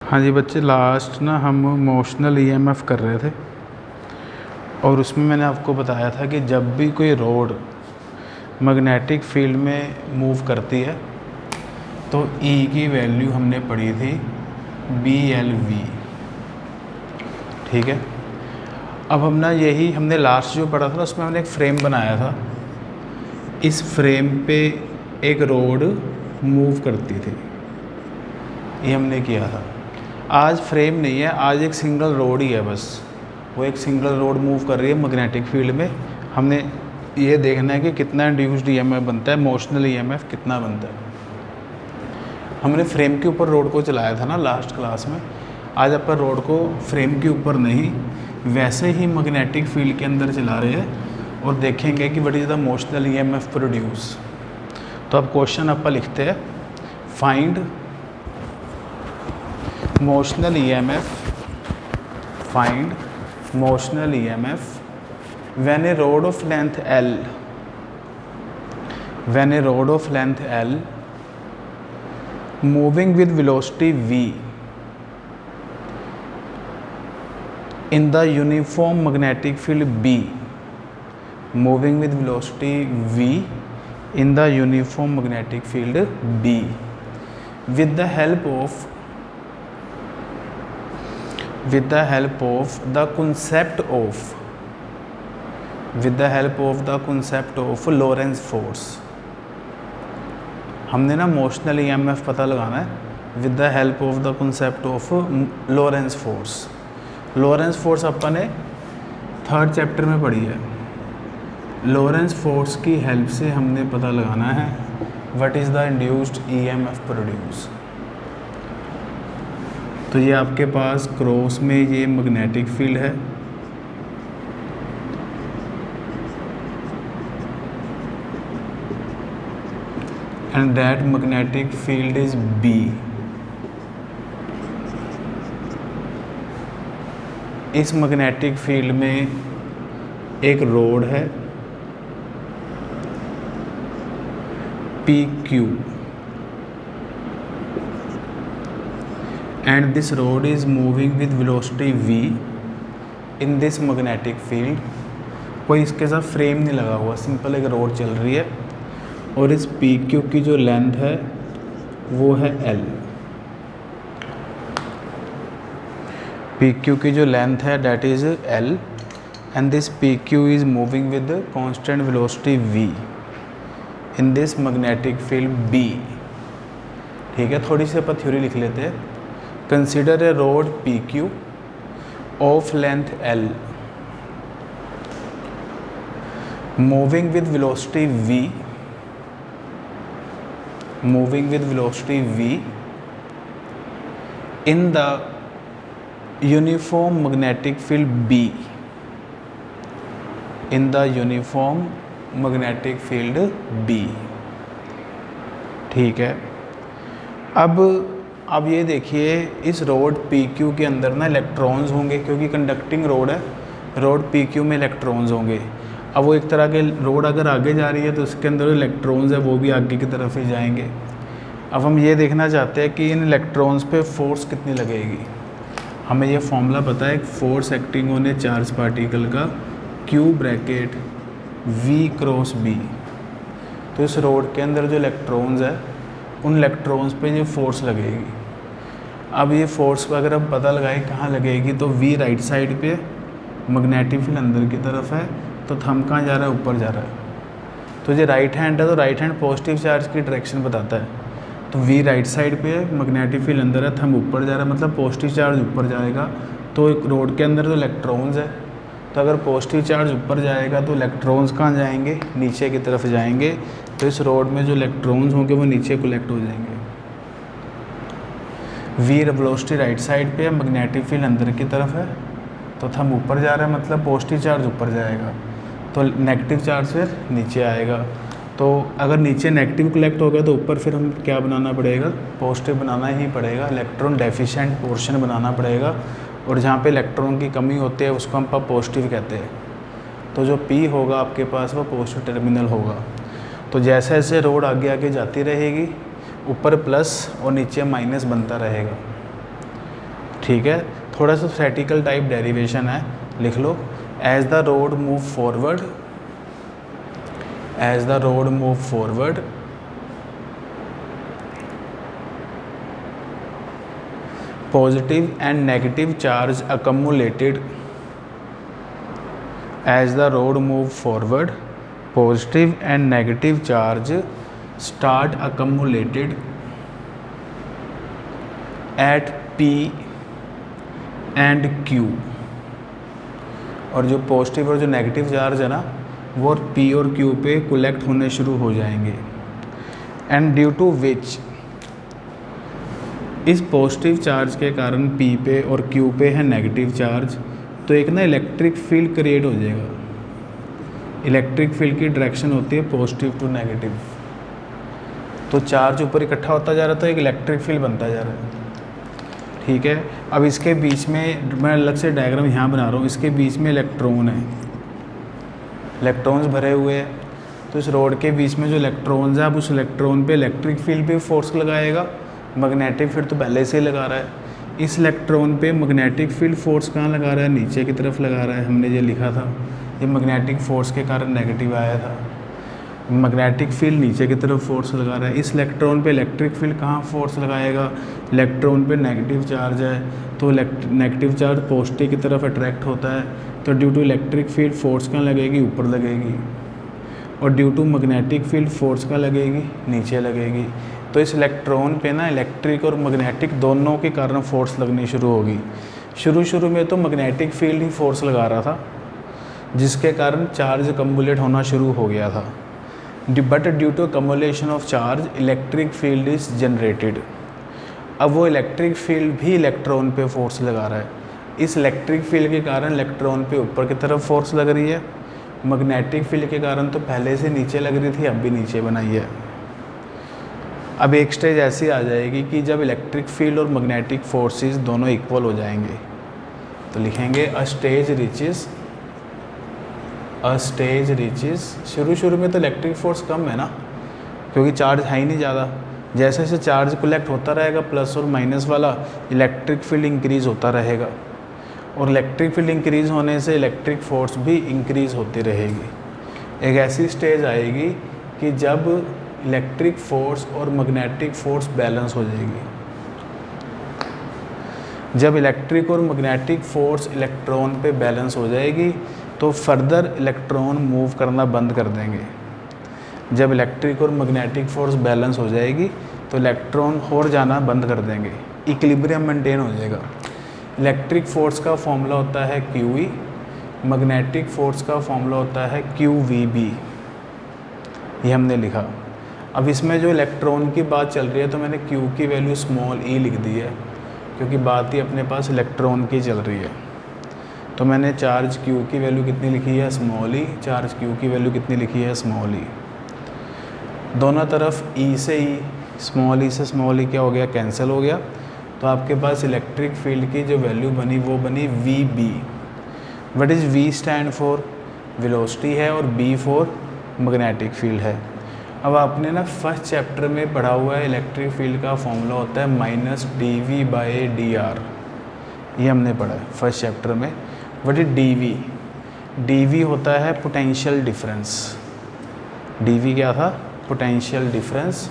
हाँ जी बच्चे, लास्ट ना हम मोशनल ईएमएफ कर रहे थे और उसमें मैंने आपको बताया था कि जब भी कोई रोड मैग्नेटिक फील्ड में मूव करती है तो E की वैल्यू हमने पढ़ी थी BLV। ठीक है, अब हम ना यही हमने लास्ट जो पढ़ा था ना उसमें हमने एक फ्रेम बनाया था। इस फ्रेम पे एक रोड मूव करती थी, ये हमने किया था। आज फ्रेम नहीं है, आज एक सिंगल रोड ही है, बस वो एक सिंगल रोड मूव कर रही है मैग्नेटिक फील्ड में। हमने ये देखना है कि कितना इंड्यूस्ड ईएमएफ बनता है, मोशनल ईएमएफ कितना बनता है। हमने फ्रेम के ऊपर रोड को चलाया था ना लास्ट क्लास में। आज अपन रोड को फ्रेम के ऊपर नहीं, वैसे ही मैग्नेटिक फील्ड के अंदर चला रहे हैं और देखेंगे कि what is the motional EMF produce. तो अब क्वेश्चन अपन लिखते हैं, find motional EMF, find motional EMF when a rod of length L, when a rod of length L moving with velocity V in the uniform magnetic field B, moving with velocity V in the uniform magnetic field B with the help of the concept of Lorentz force। हमने ना motional EMF पता लगाना है with the help of the concept of Lorentz force. Lorentz force अपन ने 3rd chapter में पढ़ी है। लॉरेंस फोर्स की हेल्प से हमने पता लगाना है what is the induced EMF produce. तो ये आपके पास क्रॉस में ये मैग्नेटिक फील्ड है, and that magnetic field is B। इस मैग्नेटिक फील्ड में एक रोड है PQ and this rod is moving with velocity V in this magnetic field। कोई इसके साथ फ्रेम नहीं लगा हुआ, सिंपल एक रोड चल रही है और इस PQ की जो लेंथ है वो है L। PQ की जो लेंथ है that is L and this PQ is moving with constant velocity V in this magnetic field B। ठीक है, थोड़ी सी अपन थ्योरी लिख लेते हैं। Consider a rod PQ of length L moving with velocity V, in the uniform magnetic field B, in the uniform magnetic field B। ठीक है, अब ये देखिए, इस रोड PQ के अंदर ना इलेक्ट्रॉन्स होंगे, क्योंकि कंडक्टिंग रोड है, रोड PQ में इलेक्ट्रॉन्स होंगे। अब वो एक तरह के रोड अगर आगे जा रही है तो उसके अंदर इलेक्ट्रॉन्स है वो भी आगे की तरफ ही जाएंगे। अब हम ये देखना चाहते हैं कि इन इलेक्ट्रॉन्स पे फोर्स कितनी लगेगी। हमें ये फॉर्मूला पता है, force acting on A charge particle का Q bracket V cross B। तो इस रोड के अंदर जो इलेक्ट्रॉन्स है उन इलेक्ट्रॉन्स पे ये फोर्स लगेगी। अब ये फोर्स को अगर हम पता लगाएं कहाँ लगेगी, तो V राइट साइड पे, मैग्नेटिक फील्ड अंदर की तरफ है, तो थंब कहाँ जा रहा है, ऊपर जा रहा है। तो ये राइट हैंड है, तो राइट हैंड पॉजिटिव चार्ज की डायरेक्शन बताता है। तो V राइट साइड पे है, मैग्नेटिक फील्ड अंदर है, थंब ऊपर जा रहा है, मतलब पॉजिटिव चार्ज ऊपर जाएगा। तो एक रोड के अंदर तो इलेक्ट्रॉन्स है, तो अगर पॉजिटिव चार्ज ऊपर जाएगा तो इलेक्ट्रॉन्स कहाँ जाएंगे, नीचे की तरफ जाएंगे। तो इस रोड में जो इलेक्ट्रॉन्स होंगे वो नीचे कलेक्ट हो जाएंगे। V वेलोसिटी राइट साइड पे है, मैग्नेटिक फील्ड अंदर की तरफ है, तो थंब ऊपर जा रहा है, मतलब पॉजिटिव चार्ज ऊपर जाएगा, तो नेगेटिव चार्ज फिर नीचे आएगा। तो अगर नीचे नेगेटिव कलेक्ट हो गया तो ऊपर फिर हम क्या बनाना पड़ेगा, पॉजिटिव बनाना ही पड़ेगा, इलेक्ट्रॉन डेफिशिएंट पोर्शन बनाना पड़ेगा। और जहाँ पे इलेक्ट्रॉन की कमी होती है उसको हम पॉजिटिव कहते हैं। तो जो P होगा आपके पास वो पॉजिटिव टर्मिनल होगा। तो जैसे जैसे रोड आगे आगे जाती रहेगी, ऊपर प्लस और नीचे माइनस बनता रहेगा। ठीक है, थोड़ा सा स्टैटिकल टाइप डेरिवेशन है, लिख लो। As the rod move forward, as the rod move forward, positive and negative charge accumulated. As the road move forward, positive and negative charge start accumulated at P and Q, और जो positive और जो negative charge है ना वो P और Q पे collect होने शुरू हो जाएंगे। एंड ड्यू टू विच, इस पॉजिटिव चार्ज के कारण P पे और Q पे है नेगेटिव चार्ज, तो एक ना इलेक्ट्रिक फील्ड क्रिएट हो जाएगा। इलेक्ट्रिक फील्ड की डायरेक्शन होती है पॉजिटिव टू नेगेटिव, तो चार्ज ऊपर इकट्ठा होता जा रहा है तो एक इलेक्ट्रिक फील्ड बनता जा रहा है। ठीक है, अब इसके बीच में मैं अलग से डायग्राम यहाँ बना रहा हूँ, इसके बीच में इलेक्ट्रॉन है, इलेक्ट्रॉन्स भरे हुए हैं, तो इस रोड के बीच में जो इलेक्ट्रॉन्स है, अब उस इलेक्ट्रॉन पे इलेक्ट्रिक फील्ड पे फोर्स लगाएगा, मैग्नेटिक फील्ड तो पहले से ही लगा रहा है। इस इलेक्ट्रॉन पे मैग्नेटिक फील्ड फोर्स कहाँ लगा रहा है, नीचे की तरफ लगा रहा है। हमने ये लिखा था, ये मैग्नेटिक फोर्स के कारण नेगेटिव आया था, मैग्नेटिक फील्ड नीचे की तरफ फोर्स लगा रहा है। इस इलेक्ट्रॉन पे इलेक्ट्रिक फील्ड कहाँ फोर्स लगाएगा, इलेक्ट्रॉन पे नेगेटिव चार्ज है, तो नेगेटिव चार्ज पॉजिटिव की तरफ अट्रैक्ट होता है, तो due to electric field force कहाँ लगेगी, ऊपर लगेगी, और due to magnetic field force कहाँ लगेगी, नीचे लगेगी। तो इस इलेक्ट्रॉन पे ना इलेक्ट्रिक और मैग्नेटिक दोनों के कारण फोर्स लगनी शुरू होगी। शुरू में तो मैग्नेटिक फील्ड ही फोर्स लगा रहा था, जिसके कारण चार्ज कम्युलेट होना शुरू हो गया था। But due to cumulation of charge electric field is generated. अब वो इलेक्ट्रिक फील्ड भी इलेक्ट्रॉन पे फोर्स लगा रहा है। इस इलेक्ट्रिक फील्ड के कारण इलेक्ट्रॉन पे ऊपर की तरफ फोर्स लग रही है, मैग्नेटिक फील्ड के कारण तो पहले से नीचे लग रही थी, अब भी नीचे बनाई है। अब एक स्टेज ऐसी आ जाएगी कि जब इलेक्ट्रिक फील्ड और मैग्नेटिक फोर्सेस दोनों इक्वल हो जाएंगे, तो लिखेंगे अ स्टेज रिचेस। शुरू में तो इलेक्ट्रिक फोर्स कम है ना, क्योंकि चार्ज है ही नहीं ज़्यादा। जैसे जैसे चार्ज कलेक्ट होता रहेगा प्लस और माइनस वाला, इलेक्ट्रिक फील्ड इंक्रीज़ होता रहेगा, और इलेक्ट्रिक फील्ड इंक्रीज़ होने से इलेक्ट्रिक फोर्स भी इंक्रीज़ होती रहेगी। एक ऐसी स्टेज आएगी कि जब इलेक्ट्रिक फोर्स और मैग्नेटिक फोर्स बैलेंस हो जाएगी। जब इलेक्ट्रिक और मैग्नेटिक फोर्स इलेक्ट्रॉन पे बैलेंस हो जाएगी, तो फर्दर इलेक्ट्रॉन मूव करना बंद कर देंगे। जब इलेक्ट्रिक और मैग्नेटिक फोर्स बैलेंस हो जाएगी, तो इलेक्ट्रॉन और जाना बंद कर देंगे, इक्विलिब्रियम मेंटेन हो जाएगा। इलेक्ट्रिक फोर्स का फॉर्मूला होता है QE, मैग्नेटिक फोर्स का फॉर्मूला होता है QVB, ये हमने लिखा। अब इसमें जो इलेक्ट्रॉन की बात चल रही है, तो मैंने Q की वैल्यू स्मॉल e लिख दी है, क्योंकि बात ही अपने पास इलेक्ट्रॉन की चल रही है। तो मैंने चार्ज Q की वैल्यू कितनी लिखी है, स्मॉल e, चार्ज Q की वैल्यू कितनी लिखी है, स्मॉल e। दोनों तरफ E से E, स्मॉल e से स्मॉल e क्या हो गया, कैंसिल हो गया। तो आपके पास इलेक्ट्रिक फील्ड की जो वैल्यू बनी वो बनी VB। What is V stand for, velocity है, और B फॉर मैग्नेटिक फील्ड है। अब आपने ना फर्स्ट चैप्टर में पढ़ा हुआ है, इलेक्ट्रिक फील्ड का फॉर्मूला होता है -dV/dr, ये हमने पढ़ा है फर्स्ट चैप्टर में। व्हाट इज dV, dV होता है पोटेंशियल डिफरेंस। dV क्या था, पोटेंशियल डिफरेंस,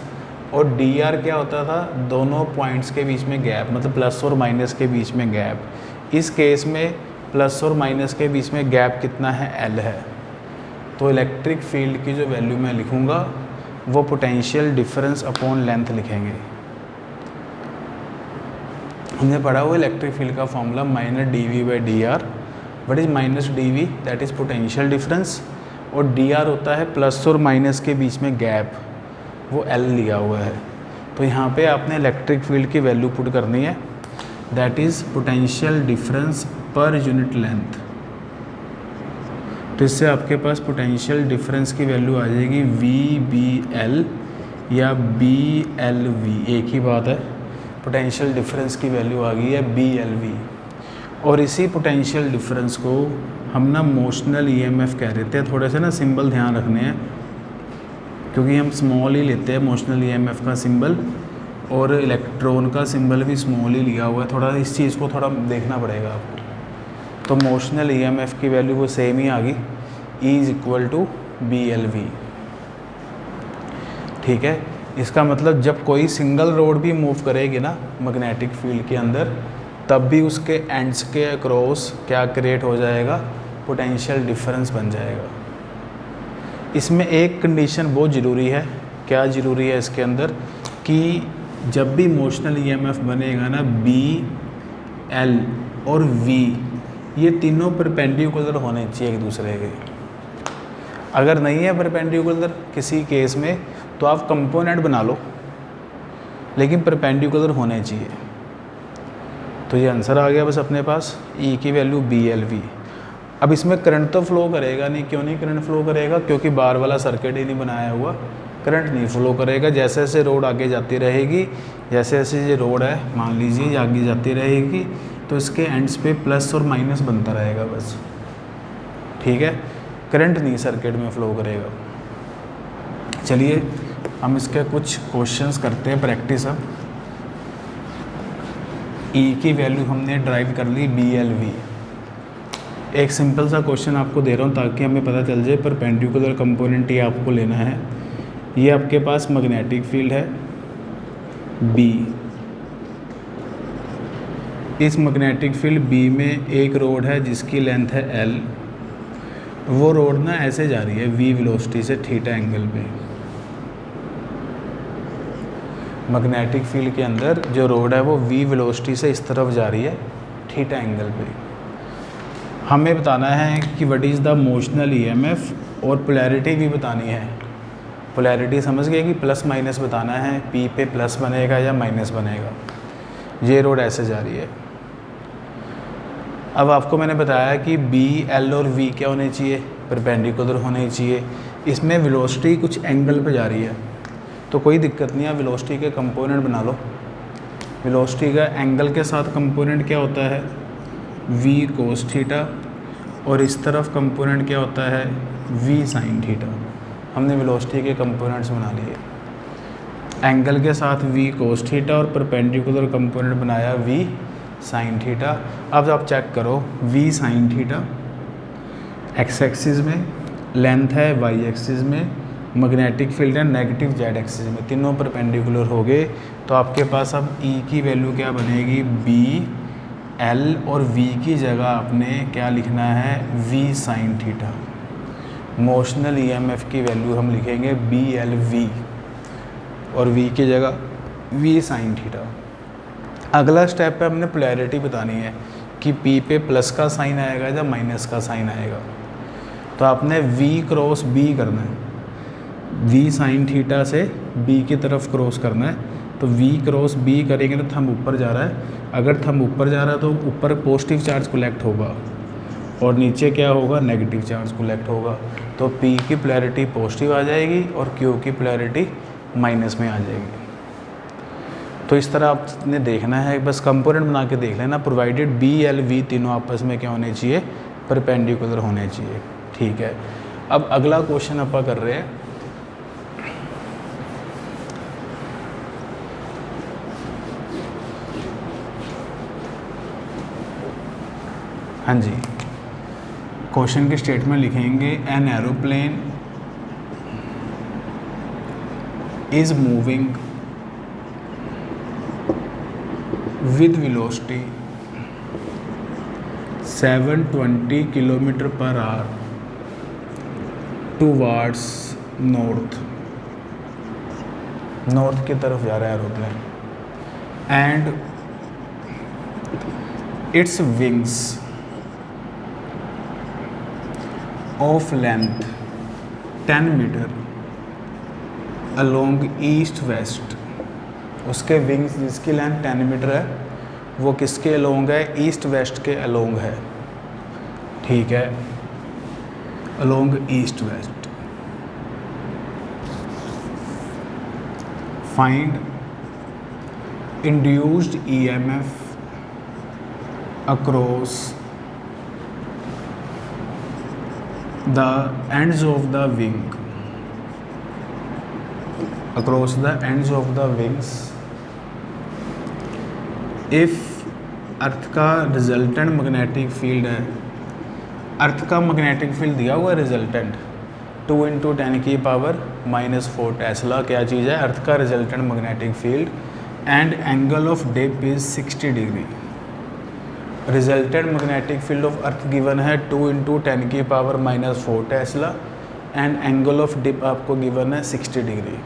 और dr क्या होता था, दोनों पॉइंट्स के बीच में गैप, मतलब प्लस और माइनस के बीच में गैप। इस केस में प्लस और माइनस के बीच में गैप कितना है, L है। तो इलेक्ट्रिक फील्ड की जो वैल्यू मैं लिखूँगा वो पोटेंशियल डिफरेंस अपॉन लेंथ लिखेंगे। हमने पढ़ा हुआ इलेक्ट्रिक फील्ड का formula -dV/dr। What is -dV, that is potential difference, और dr होता है प्लस और माइनस के बीच में गैप, वो L लिया हुआ है। तो यहाँ पे आपने इलेक्ट्रिक फील्ड की वैल्यू पुट करनी है, that is potential difference per unit length. तो इससे आपके पास पोटेंशियल डिफरेंस की वैल्यू आ जाएगी VBL या BLV, एक ही बात है। पोटेंशियल डिफरेंस की वैल्यू आ गई है BLV, और इसी पोटेंशियल डिफरेंस को हम ना मोशनल EMF कह रहे थे। थोड़े से ना सिंबल ध्यान रखने हैं, क्योंकि हम स्मॉल ही लेते हैं मोशनल EMF का सिंबल, और इलेक्ट्रॉन का सिंबल भी स्मॉल ही लिया हुआ है, थोड़ा इस चीज़ को थोड़ा देखना पड़ेगा आपको। तो मोशनल ईएमएफ की वैल्यू वो सेम ही आ गई, E is equal to BLV। ठीक है, इसका मतलब जब कोई सिंगल रोड भी मूव करेगी ना मैग्नेटिक फील्ड के अंदर, तब भी उसके एंड्स के अक्रॉस क्या क्रिएट हो जाएगा, पोटेंशियल डिफरेंस बन जाएगा। इसमें एक कंडीशन बहुत ज़रूरी है, क्या ज़रूरी है इसके अंदर, कि जब भी मोशनल ईएमएफ बनेगा ना, B, L और V ये तीनों परपेंडिकुलर होने चाहिए एक दूसरे के। अगर नहीं है परपेंडिकुलर किसी केस में तो आप कंपोनेंट बना लो, लेकिन परपेंडिकुलर होने चाहिए। तो ये आंसर आ गया बस अपने पास, E की वैल्यू BLV। अब इसमें करंट तो फ्लो करेगा नहीं, क्यों नहीं करंट फ्लो करेगा, क्योंकि बार वाला सर्किट ही नहीं बनाया हुआ, करंट नहीं फ्लो करेगा। जैसे जैसे रोड आगे जाती रहेगी, जैसे जैसे ये रोड है मान लीजिए ये आगे जाती रहेगी, तो इसके एंड्स पे प्लस और माइनस बनता रहेगा बस। ठीक है, करंट नहीं सर्किट में फ्लो करेगा। चलिए हम इसके कुछ क्वेश्चंस करते हैं प्रैक्टिस। अब E की वैल्यू हमने ड्राइव कर ली BLV। एक सिंपल सा क्वेश्चन आपको दे रहा हूँ ताकि हमें पता चल जाए परपेंडिकुलर कंपोनेंट ये आपको लेना है। ये आपके पास मैग्नेटिक फील्ड है B, इस मैग्नेटिक फील्ड B में एक रोड है जिसकी लेंथ है L। वो रोड ना ऐसे जा रही है V वेलोसिटी से थीटा एंगल पे। मैग्नेटिक फील्ड के अंदर जो रोड है वो V वेलोसिटी से इस तरफ जा रही है थीटा एंगल पे। हमें बताना है कि what is the motional EMF, और पोलैरिटी भी बतानी है। पोलैरिटी समझ गए कि प्लस माइनस बताना है, P पे प्लस बनेगा या माइनस बनेगा। ये रोड ऐसे जा रही है। अब आपको मैंने बताया कि B, L और V क्या होने चाहिए, परपेंडिकुलर होने चाहिए। इसमें वेलोसिटी कुछ एंगल पे जा रही है तो कोई दिक्कत नहीं है, वेलोसिटी के कंपोनेंट बना लो। वेलोसिटी का एंगल के साथ कंपोनेंट क्या होता है, V कोस थीटा, और इस तरफ कंपोनेंट क्या होता है, V साइन थीटा। हमने वेलोसिटी के कंपोनेंट्स बना लिए। एंगल के साथ V कोस थीटा और परपेंडिकुलर कंपोनेंट बनाया V साइन थीटा। अब आप चेक करो, V sine theta x axis में, लेंथ है Y एक्सिस में, मैग्नेटिक फील्ड है नेगेटिव Z एक्सिस में, तीनों परपेंडिकुलर हो गए। तो आपके पास अब E की वैल्यू क्या बनेगी, B, L और V की जगह आपने क्या लिखना है, V sine theta. Motional EMF की वैल्यू हम लिखेंगे BLV और V की जगह V साइन थीटा। अगला स्टेप पे हमने पोलैरिटी बतानी है कि P पे प्लस का साइन आएगा या माइनस का साइन आएगा। तो आपने V क्रॉस B करना है, V साइन थीटा से B की तरफ क्रॉस करना है। तो V क्रॉस B करेंगे तो थंब ऊपर जा रहा है, अगर थंब ऊपर जा रहा है तो ऊपर पॉजिटिव चार्ज कलेक्ट होगा और नीचे क्या होगा, नेगेटिव चार्ज कलेक्ट होगा। तो P की पोलैरिटी पॉजिटिव आ जाएगी और Q की पोलैरिटी माइनस में आ जाएगी। तो इस तरह आपने देखना है, बस कंपोनेंट बना के देख लेना, प्रोवाइडेड B, L, V तीनों आपस में क्या होने चाहिए, परपेंडिकुलर होने चाहिए। ठीक है, अब अगला क्वेश्चन अपन कर रहे हैं। हाँ जी, क्वेश्चन के स्टेटमेंट लिखेंगे, an aeroplane is moving with velocity 720 kilometre per hour towards north की तरफ जा रहा है aeroplane, and its wings of length 10 metre along east west. उसके विंग्स जिसकी लेंथ 10 मीटर है वो किसके अलोंग है, ईस्ट वेस्ट के अलोंग है। ठीक है, along east west. Find induced EMF across the ends of the wing, across the ends of the wings if earth का रिजल्टेंट मैग्नेटिक फील्ड है, अर्थ का मैग्नेटिक फील्ड दिया हुआ है रिजल्टेंट 2 × 10⁻⁻⁴ टेस्ला क्या चीज़ है, अर्थ का resultant magnetic field and angle of dip is 60 degree. Resultant magnetic field of earth given है 2 × 10⁻⁻⁴ tesla and angle of dip आपको गिवन है 60 डिग्री।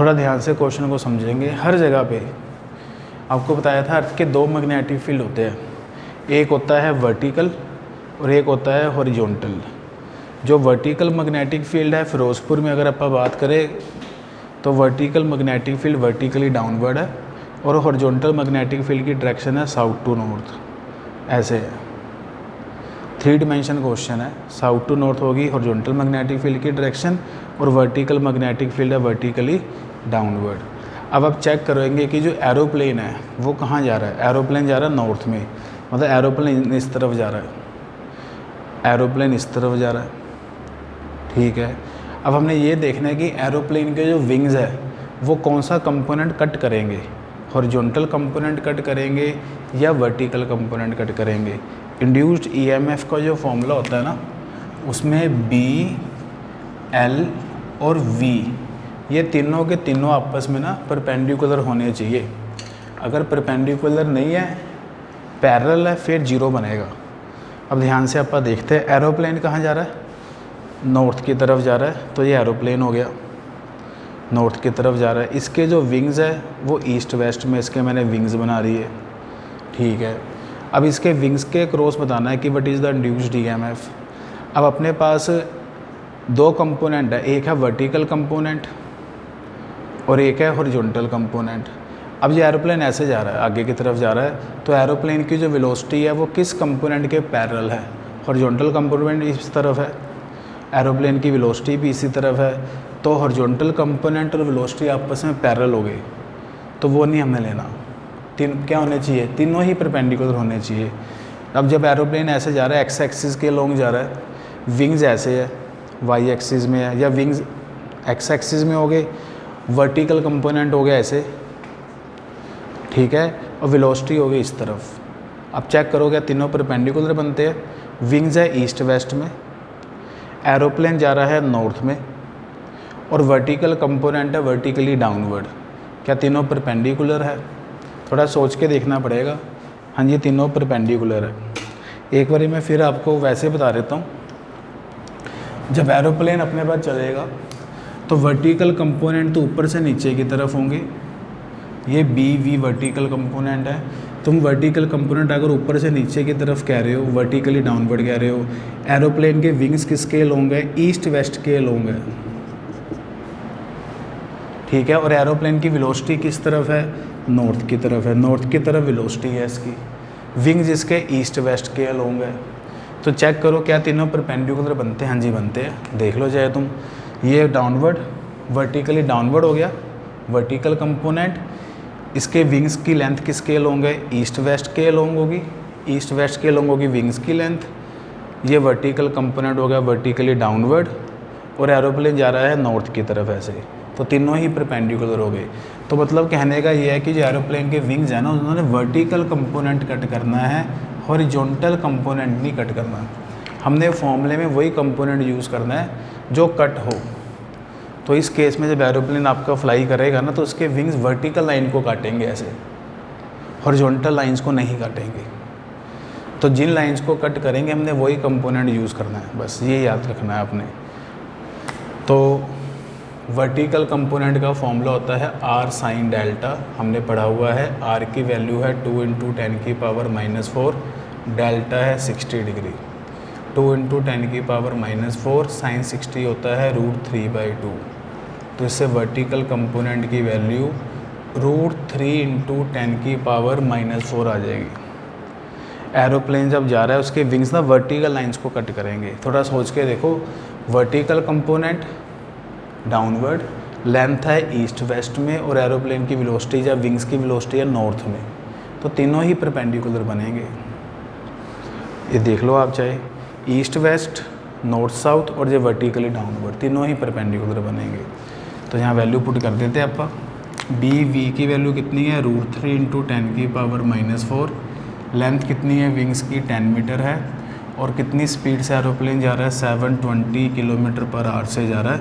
थोड़ा ध्यान से क्वेश्चन को समझेंगे। हर जगह पे आपको बताया था अर्थ के दो मैग्नेटिक फील्ड होते हैं, एक होता है वर्टिकल और एक होता है हॉरिजॉन्टल। जो वर्टिकल मैग्नेटिक फील्ड है फिरोजपुर में अगर आप बात करें तो vertical magnetic field vertically downward है और हॉरिजॉन्टल मैग्नेटिक फील्ड की डायरेक्शन है साउथ टू नॉर्थ। ऐसे है, 3 डायमेंशन क्वेश्चन है। साउथ टू नॉर्थ होगी हॉरिजॉन्टल मैग्नेटिक फील्ड की डायरेक्शन और वर्टिकल मैग्नेटिक फील्ड है वर्टिकली डाउनवर्ड। अब आप चेक करेंगे कि जो एरोप्लेन है वो कहाँ जा रहा है। एरोप्लेन जा रहा है नॉर्थ में, मतलब एरोप्लेन इस तरफ जा रहा है, एरोप्लेन इस तरफ जा रहा है, ठीक है। अब हमने ये देखना है कि एरोप्लेन के जो विंग्स है वो कौन सा कंपोनेंट कट करेंगे, हॉरिजॉन्टल कंपोनेंट कट करेंगे या वर्टिकल कंपोनेंट कट करेंगे। इंड्यूस्ड ईएमएफ का जो फॉर्मूला होता है ना, उसमें बी, एल और वी ये तीनों के तीनों आपस में ना परपेंडिकुलर होने चाहिए। अगर परपेंडिकुलर नहीं है, पैरेलल है, फिर 0 बनेगा। अब ध्यान से आप देखते हैं एरोप्लेन कहाँ जा रहा है, नॉर्थ की तरफ जा रहा है, तो ये एरोप्लेन हो गया, नॉर्थ की तरफ जा रहा है। इसके जो विंग्स है वो ईस्ट वेस्ट में इसके मैंने विंग्स बना रही है, ठीक है। अब इसके विंग्स के क्रॉस बताना है कि what is the induced EMF. अब अपने पास 2 कंपोनेंट है, एक है वर्टिकल कंपोनेंट और एक है हॉरिजॉन्टल कंपोनेंट। अब ये एरोप्लेन ऐसे जा रहा है, आगे की तरफ जा रहा है, तो एरोप्लेन की जो वेलोसिटी है वो किस कंपोनेंट के पैरेलल है, हॉरिजॉन्टल कंपोनेंट इस तरफ है, एरोप्लेन की वेलोसिटी भी इसी तरफ है, तो हॉरिजॉन्टल कंपोनेंट और वेलोसिटी आपस में पैरेलल हो गई, तो वो नहीं हमें लेना। क्या होने चाहिए, तीनों ही परपेंडिकुलर होने चाहिए। अब जब एरोप्लेन ऐसे जा रहा है, एक्स एक्सिस के लॉन्ग जा रहा है, विंग्स ऐसे है, वाई एक्सिस में है, या विंग्स एक्स एक्सिस में हो गए, वर्टिकल कंपोनेंट हो गया ऐसे, ठीक है, और वेलोसिटी हो गई इस तरफ। अब चेक करोगे तीनों परपेंडिकुलर बनते हैं। विंग्स है ईस्ट वेस्ट में, एरोप्लेन जा रहा है नॉर्थ में, और वर्टिकल कंपोनेंट है वर्टिकली डाउनवर्ड। क्या तीनों परपेंडिकुलर है? थोड़ा सोच के देखना पड़ेगा। हाँ जी, तीनों परपेंडिकुलर है। एक बारी मैं फिर आपको वैसे बता देता हूँ। जब एरोप्लेन अपने पास चलेगा तो वर्टिकल कंपोनेंट तो ऊपर से नीचे की तरफ होंगे, ये बी वी वर्टिकल कंपोनेंट है। तुम वर्टिकल कंपोनेंट अगर ऊपर से नीचे की तरफ कह रहे हो, वर्टिकली डाउनवर्ड कह रहे हो, एरोप्लेन के विंग्स किसके लॉन्ग है, ईस्ट वेस्ट के लॉन्ग है, ठीक है। और एरोप्लेन की वेलोसिटी किस तरफ है, नॉर्थ की तरफ है, नॉर्थ की तरफ वेलोसिटी है इसकी, विंग्स इसके ईस्ट वेस्ट के लॉन्ग है। तो चेक करो क्या तीनों परपेंडिकुलर बनते हैं? हाँ जी बनते हैं, देख लो चाहे तुम। ये डाउनवर्ड वर्टिकली डाउनवर्ड हो गया वर्टिकल कंपोनेंट, इसके विंग्स की लेंथ किसके लॉन्ग है, ईस्ट वेस्ट के लॉन्ग होगी, ईस्ट वेस्ट के लॉन्ग होगी विंग्स की लेंथ। ये वर्टिकल कंपोनेंट हो गया वर्टिकली डाउनवर्ड, और एरोप्लेन जा रहा है नॉर्थ की तरफ ऐसे, तो तीनों ही परपेंडिकुलर हो गए। तो मतलब कहने का ये है कि जो एरोप्लेन के विंग्स हैं ना, उन्होंने वर्टिकल कंपोनेंट कट करना है, हॉरिजॉन्टल कंपोनेंट नहीं कट करना। हमने फॉर्मूले में वही कंपोनेंट यूज़ करना है जो कट हो। तो इस केस में जब एरोप्लेन आपका फ्लाई करेगा ना, तो उसके विंग्स वर्टिकल लाइन को काटेंगे ऐसे, हॉरिजॉन्टल लाइंस को नहीं काटेंगे। तो जिन लाइंस को कट करेंगे हमने वही कंपोनेंट यूज़ करना है, बस ये याद रखना है आपने। तो वर्टिकल कंपोनेंट का फॉर्मूला होता है आर साइन डेल्टा, हमने पढ़ा हुआ है। आर की वैल्यू है 2 × 10⁻⁻⁴, डेल्टा है 60 डिग्री। 2 × 10⁻⁻⁴ साइन 60 होता है √3/2। तो इससे वर्टिकल कंपोनेंट की वैल्यू √3 × 10⁻⁻⁴ आ जाएगी। एरोप्लेन जब जा रहा है उसके विंग्स ना वर्टिकल लाइंस को कट करेंगे। थोड़ा सोच के देखो, वर्टिकल कंपोनेंट डाउनवर्ड, लेंथ है ईस्ट वेस्ट में, और एरोप्लेन की वेलोसिटी या विंग्स की वेलोसिटी है नॉर्थ में, तो तीनों ही परपेंडिकुलर बनेंगे। ये देख लो आप, चाहे ईस्ट वेस्ट, नॉर्थ साउथ और ये वर्टिकली डाउनवर्ड, तीनों ही परपेंडिकुलर बनेंगे। तो यहाँ वैल्यू पुट कर देते हैं आप। बी वी की वैल्यू कितनी है, √3 × 10⁻⁴। लेंथ कितनी है विंग्स की, 10 मीटर है। और कितनी स्पीड से एरोप्लेन जा रहा है, 720 km/h से जा रहा है।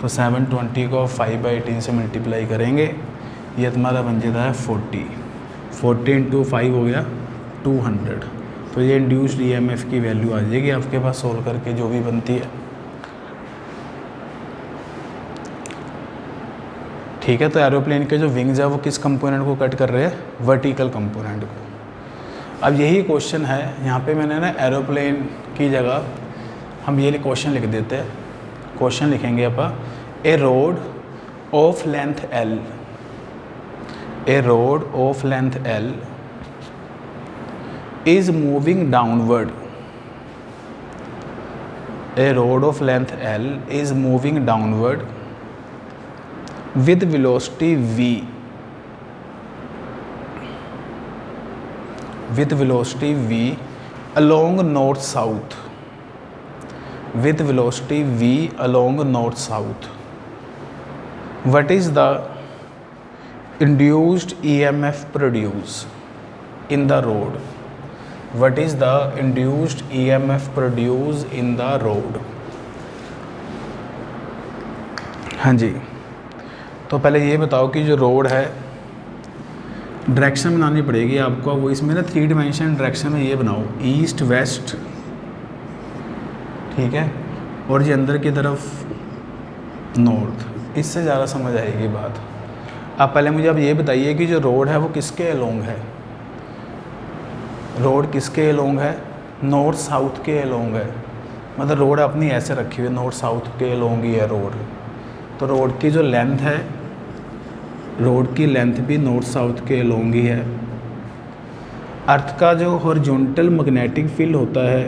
तो 720 को 5/18 से मल्टीप्लाई करेंगे, ये तुम्हारा बन जाता है 40 × 5 हो गया 200। तो ये इंड्यूस्ड ईएमएफ की वैल्यू आ जाएगी आपके पास सोल्व करके जो भी बनती है। ठीक है, तो एरोप्लेन के जो विंग्स है वो किस कंपोनेंट को कट कर रहे हैं, वर्टिकल कंपोनेंट को। अब यही क्वेश्चन है, यहाँ पे मैंने ना एरोप्लेन की जगह हम ये क्वेश्चन लिख देते हैं। क्वेश्चन लिखेंगे अपन, a rod of length L, a rod of length L is moving downward, a road of length L is moving downward with velocity v, with velocity v along north south, with velocity v along north south. What is the induced EMF produced in the road? What is the induced EMF produced in the road? हाँ जी, तो पहले ये बताओ कि जो road है direction बनानी पड़ेगी आपको। वो इसमें ना 3 डायमेंशन डायरेक्शन में ये बनाओ, ईस्ट वेस्ट, ठीक है, और ये अंदर की तरफ नॉर्थ। इससे ज़्यादा समझ आएगी बात। अब पहले मुझे अब ये बताइए कि जो रोड है वो किसके अलोंग है, रोड किसके अलोंग है, नॉर्थ साउथ के अलोंग है। मतलब रोड अपनी ऐसे रखी हुई है, नॉर्थ साउथ के अलोंग ही है रोड। तो रोड की जो लेंथ है, रोड की लेंथ भी नॉर्थ साउथ के अलोंग ही है। अर्थ का जो हॉरिजॉन्टल मैग्नेटिक फील्ड होता है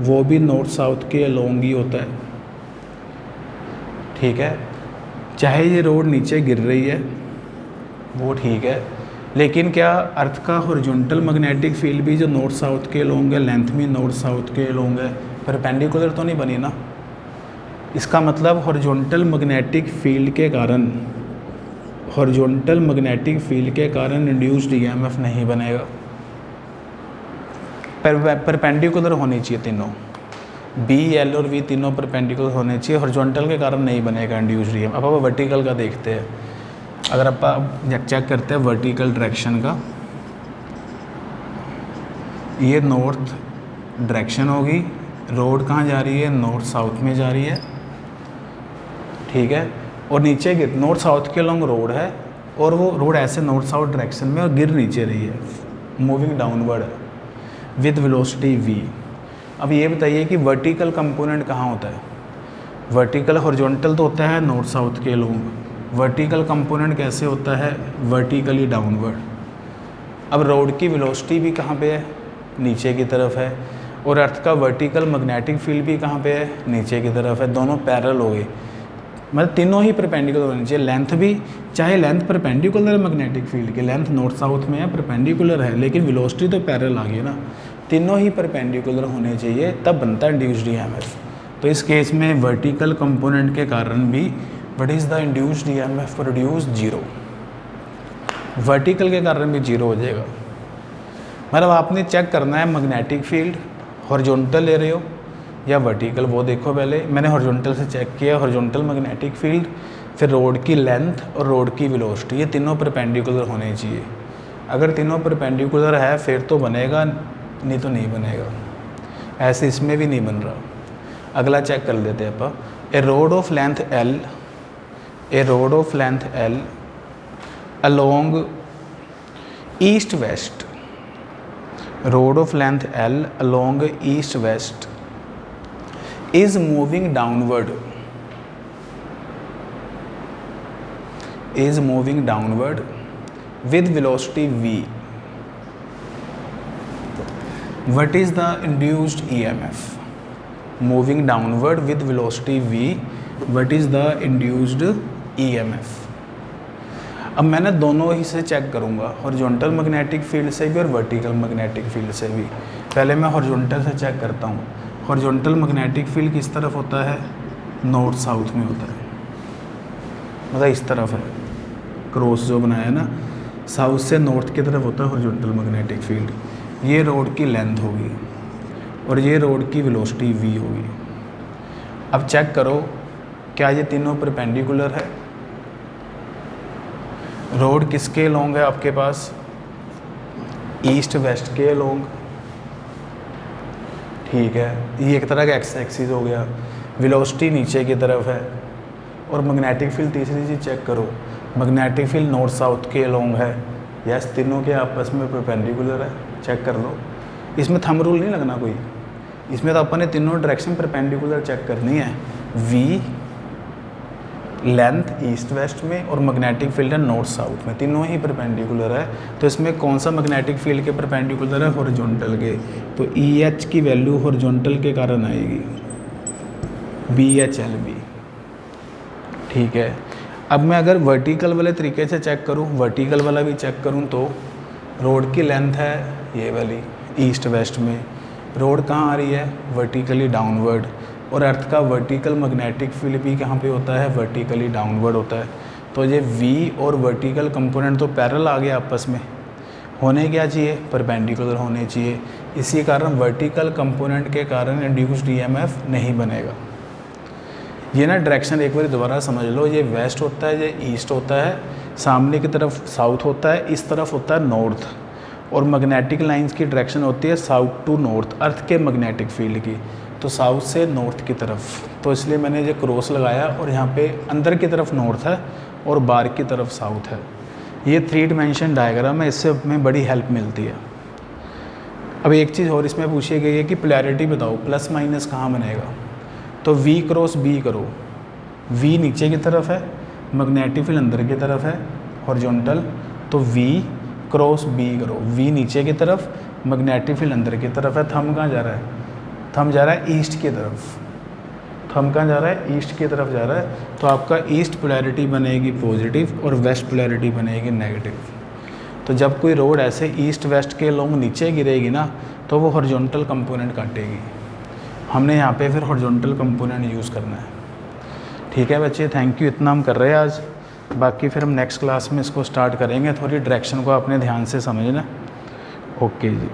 वो भी नॉर्थ साउथ के अलोंग ही होता है। ठीक है, चाहे ये रोड नीचे गिर रही है वो ठीक है, लेकिन क्या अर्थ का हॉरिजॉन्टल मैग्नेटिक फील्ड भी जो नॉर्थ साउथ के अलोंग है, लेंथ भी नॉर्थ साउथ के अलोंग है, परपेंडिकुलर तो नहीं बनी ना। इसका मतलब हॉरिजॉन्टल मैग्नेटिक फील्ड के कारण, हॉरिजॉन्टल मैग्नेटिक फील्ड के कारण इंड्यूस्ड ईएमएफ नहीं बनेगा। परपेंडिकुलर होनी चाहिए तीनों, बी एल और वी तीनों परपेंडिकुलर होने चाहिए, हॉरिजॉन्टल के कारण नहीं बनेगा इंड्यूस्ड ईएमएफ। अब आप वर्टिकल का देखते हैं, अगर आप चेक करते हैं वर्टिकल डायरेक्शन का, ये नॉर्थ डायरेक्शन होगी, रोड कहाँ जा रही है, नॉर्थ साउथ में जा रही है, ठीक है, और नीचे गिर, नॉर्थ साउथ के लॉन्ग रोड है और वो रोड ऐसे नॉर्थ साउथ डायरेक्शन में और गिर नीचे रही है, moving downward with velocity v। अब ये बताइए कि वर्टिकल कंपोनेंट कहाँ होता है, वर्टिकल हॉरिजॉन्टल तो होता है नॉर्थ साउथ के लॉन्ग, वर्टिकल कंपोनेंट कैसे होता है, वर्टिकली डाउनवर्ड। अब रोड की वेलोसिटी भी कहाँ पे है, नीचे की तरफ है, और अर्थ का वर्टिकल मैग्नेटिक फील्ड भी कहाँ पे है, नीचे की तरफ है, दोनों पैरेलल हो गए, मतलब तीनों ही परपेंडिकुलर होनी चाहिए। लेंथ भी, चाहे लेंथ परपेंडिकुलर है मैग्नेटिक फील्ड की, लेंथ नॉर्थ साउथ में है, परपेंडिकुलर है, लेकिन वेलोसिटी तो पैरेलल आ गई ना, तीनों ही परपेंडिकुलर होने चाहिए, तब बनता है इंड्यूस्ड ईएमएफ। तो इस केस में वर्टिकल कंपोनेंट के कारण भी what is the induced EMF produce, 0। Vertical के कारण भी 0 हो जाएगा। मतलब आपने चेक करना है मैग्नेटिक फील्ड हॉरिजॉन्टल ले रहे हो या वर्टिकल, वो देखो। पहले मैंने हॉरिजॉन्टल से चेक किया, हॉरिजॉन्टल मैग्नेटिक फील्ड, फिर रोड की लेंथ और रोड की वेलोसिटी, ये तीनों परपेंडिकुलर होने चाहिए। अगर तीनों परपेंडिकुलर है फिर तो बनेगा, नहीं तो नहीं बनेगा। ऐसे इसमें भी नहीं बन रहा। अगला चेक कर लेते हैं अपन, a rod of length L, a rod of length L along east west, rod of length L along east west is moving downward, is moving downward with velocity v. What is the induced EMF? Moving downward with velocity v, what is the induced EMF? अब मैंने दोनों ही से check करूँगा, horizontal magnetic field से भी और vertical magnetic field से भी। पहले मैं हॉरिजॉन्टल से चेक करता हूँ। हॉरिजॉन्टल मैग्नेटिक फील्ड किस तरफ होता है, नॉर्थ साउथ में होता है, मतलब इस तरफ है, क्रॉस जो बनाया ना, साउथ से नॉर्थ की तरफ होता है हॉरिजॉन्टल मैग्नेटिक फील्ड। ये रोड की लेंथ होगी और ये रोड की वेलोसिटी v होगी। अब चेक करो क्या ये तीनों परपेंडिकुलर है। रोड किसके अलोंग है आपके पास, ईस्ट वेस्ट के अलोंग, ठीक है। ये एक तरह का एक्स एक्सिस हो गया, वेलोसिटी नीचे की तरफ है। और मैग्नेटिक फील्ड तीसरी चीज़ चेक करो, मैग्नेटिक फील्ड नॉर्थ साउथ के अलोंग है। यस, तीनों के आपस में परपेंडिकुलर है, चेक कर लो। इसमें थंब रूल नहीं लगना कोई, इसमें तो अपन ने तीनों डायरेक्शन परपेंडिकुलर चेक करनी है। वी लेंथ ईस्ट वेस्ट में और मैग्नेटिक फील्ड है नॉर्थ साउथ में, तीनों ही परपेंडिकुलर है। तो इसमें कौन सा मैग्नेटिक फील्ड के परपेंडिकुलर है, हॉरिजॉन्टल के। तो ई एच की वैल्यू हॉरिजॉन्टल के कारण आएगी, बी एच एल बी, ठीक है। अब मैं अगर वर्टिकल वाले तरीके से चेक करूं, वर्टिकल वाला भी चेक करूं, तो रोड की लेंथ है ये वाली ईस्ट वेस्ट में, रोड कहाँ आ रही है, वर्टिकली डाउनवर्ड। और अर्थ का वर्टिकल मैग्नेटिक फील्ड भी कहाँ पे होता है, वर्टिकली डाउनवर्ड होता है। तो ये वी और वर्टिकल कंपोनेंट तो पैरेलल आ गया आपस में, होने क्या चाहिए, परपेंडिकुलर होने चाहिए। इसी कारण वर्टिकल कंपोनेंट के कारण इंड्यूस्ड ईएमएफ नहीं बनेगा। ये ना डायरेक्शन एक बार दोबारा समझ लो, ये वेस्ट होता है, ये ईस्ट होता है, सामने की तरफ साउथ होता है, इस तरफ होता है नॉर्थ। और मैग्नेटिक लाइंस की डायरेक्शन होती है साउथ टू नॉर्थ, अर्थ के मैग्नेटिक फील्ड की, तो साउथ से नॉर्थ की तरफ। तो इसलिए मैंने ये क्रॉस लगाया और यहाँ पे अंदर की तरफ नॉर्थ है और बाहर की तरफ साउथ है। ये 3 डायमेंशन डायग्राम है, इससे हमें बड़ी हेल्प मिलती है। अब एक चीज़ और इसमें पूछी गई है कि पोलैरिटी बताओ, प्लस माइनस कहाँ बनेगा। तो V क्रॉस B करो, V नीचे की तरफ है, मैग्नेटिक फील्ड अंदर की तरफ है हॉरिजॉन्टल, तो V क्रॉस B करो, V नीचे की तरफ, मैग्नेटिक फील्ड अंदर की तरफ है। थंब कहाँ जा रहा है, थंब जा रहा है ईस्ट की तरफ, थंब कहाँ जा रहा है, ईस्ट की तरफ जा रहा है। तो आपका ईस्ट पोलैरिटी बनेगी पॉजिटिव और वेस्ट पोलैरिटी बनेगी नेगेटिव। तो जब कोई रोड ऐसे ईस्ट वेस्ट के अलोंग नीचे गिरेगी ना, तो वो हॉरिजॉन्टल कंपोनेंट काटेगी। हमने यहाँ पे फिर हॉरिजॉन्टल कंपोनेंट यूज़ करना है, ठीक है बच्चे। थैंक यू, इतना हम कर रहे हैं आज। बाकी फिर हम नेक्स्ट क्लास में इसको स्टार्ट करेंगे। थोड़ी डायरेक्शन को अपने ध्यान से समझना। ओके जी।